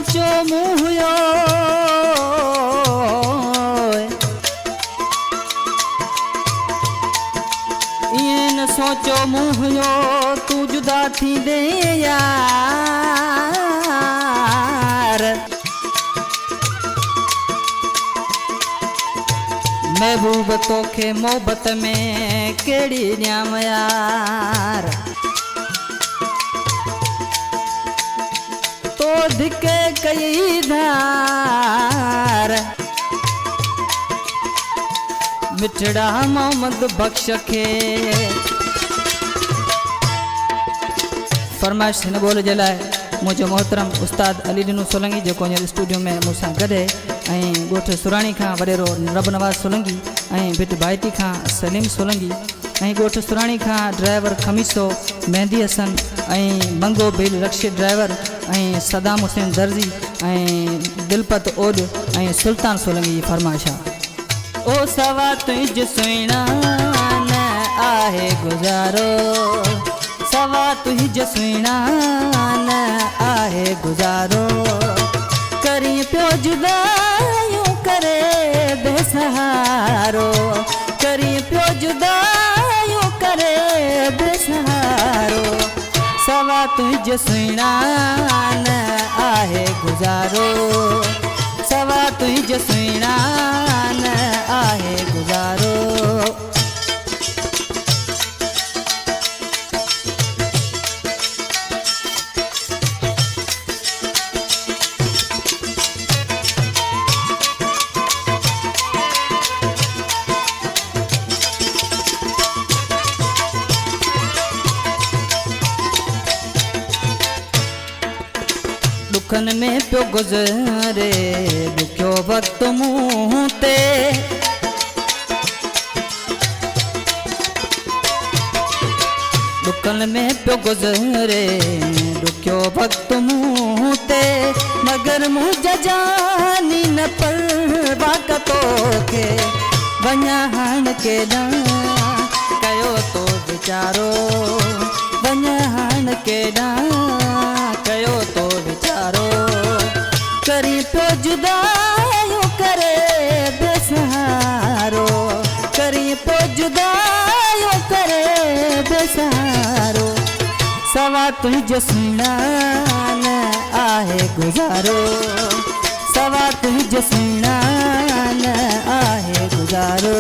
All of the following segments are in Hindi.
सोचो मुहियो ये न सोचो मुहियो तू जुदा थी दे यार महबूब तोखे मोहब्बत में केड़ी न्याम यार तो धिके कई धार मिठड़ा मोहम्मद बख्श के फरमाइश हिन बोल जे लाइ मुझे मोहतरम उस्ताद अली दिनू सोलंगी जो स्टूडियो में मूसा गदे गोठ सुराणी का वडेरो रब नवाज सोलंगी बिट भाईटी का सलीम सोलंगी गोठ सुराणी का ड्राइवर खमीसो मेहंदी हसन मंगो बिल रक्षी ड्राइवर सदाम हुसैन दर्जी दिलपत ओड सुल्तान सोलंगी फरमाइशा ओ सवा तुझ सुना न आहे गुजारो सवा तुझ सुना न आहे गुजारो करी प्यो जुदायूं करे बेसहारो करी प्यो जुदायूं करे बेसहारो सवा तुझ सुना न आहे गुजारो सवा तुझ सुना न आहे गुजारो दुखन में प्यो गुज़रे दुखियो वक्त मुँह ते दुखन में प्यो गुज़रे दुखियो वक्त मुँह ते मगर मुझा जानी न परवा कतो के वञा हाण के कयो तो विचारो वञा हाण के कयो तो विचारो करी प्यो जुदायूं करे बेसहारो करी प्यो जुदायूं करे बेसहारो सवा तुझ सुना न आहे गुजारो सवा तुझ सुना न आहे गुजारो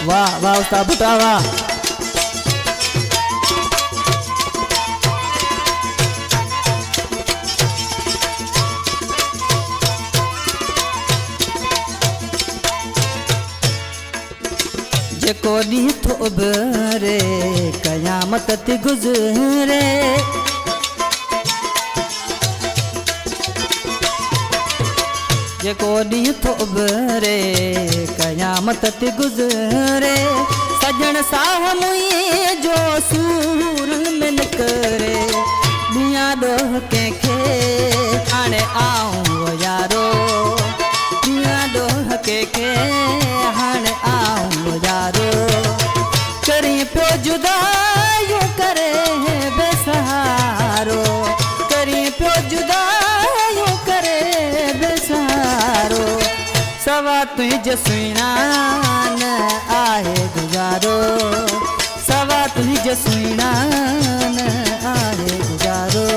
वाह वाह उस्ताद भुट्टा वाह जेको ॾींहुं थो उभरे क़यामत ते गुज़रे जेको ॾींहुं थो उभरे क़यामत ते गुज़रे सजण साह मुई जो सूर में निकरे दुनिया ॾोह कंहिंखे हाणे आऊं यारो दुनिया ॾोह कंहिंखे हाणे आऊं यारो करी प्यो जुदायूं करे बेसहारो करी प्यो जुदायूं करे बेसहारो सवा तुझ सुना न आहे गुजारो सवा तुझ सुना न आहे गुजारो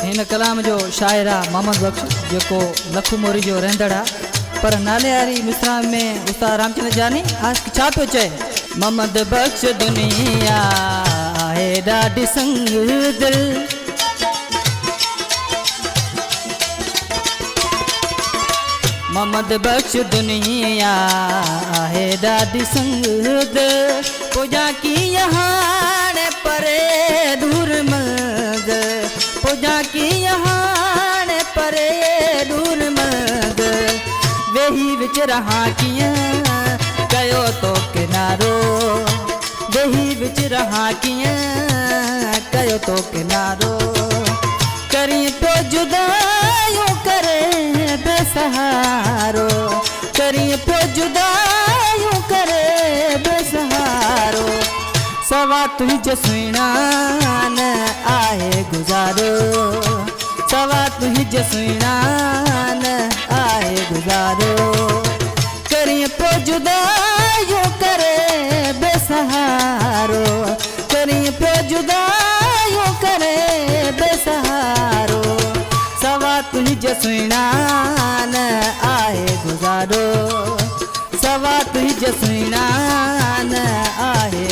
इन कलाम जो शायरा मोहम्मद बख्श जो लखू मोरी जो रहंदड़ा पर नाले वारी मिसरा में उस्ताद रामचंद्र जानी आज छा पियो चए मोहम्मद बख्श दुनिया आहे ॾाढी संग दिल मोहम्मद बख्श दुनिया आहे ॾाढी संग दिल पूजा की यहाँ परे दूर मग पूजा की यहाँ परे दूर मग बेही विच रहा कियां कयो तो किनारो बेही विच रहा कियां कयो तो किनारो करी तो जुदायूं करे बेसहारो करी तो जुदायूं करे बेसहारो सवा तुझ सुना न आहे गुजारो सवा तुझ सुना न आहे गुजारो करी तो जुदायूं करे बेसहारो करी तो जुदायूं करे बेसहारो सवा तुझ सुना न आहे गुजारो सवा तुझ सुना न आहे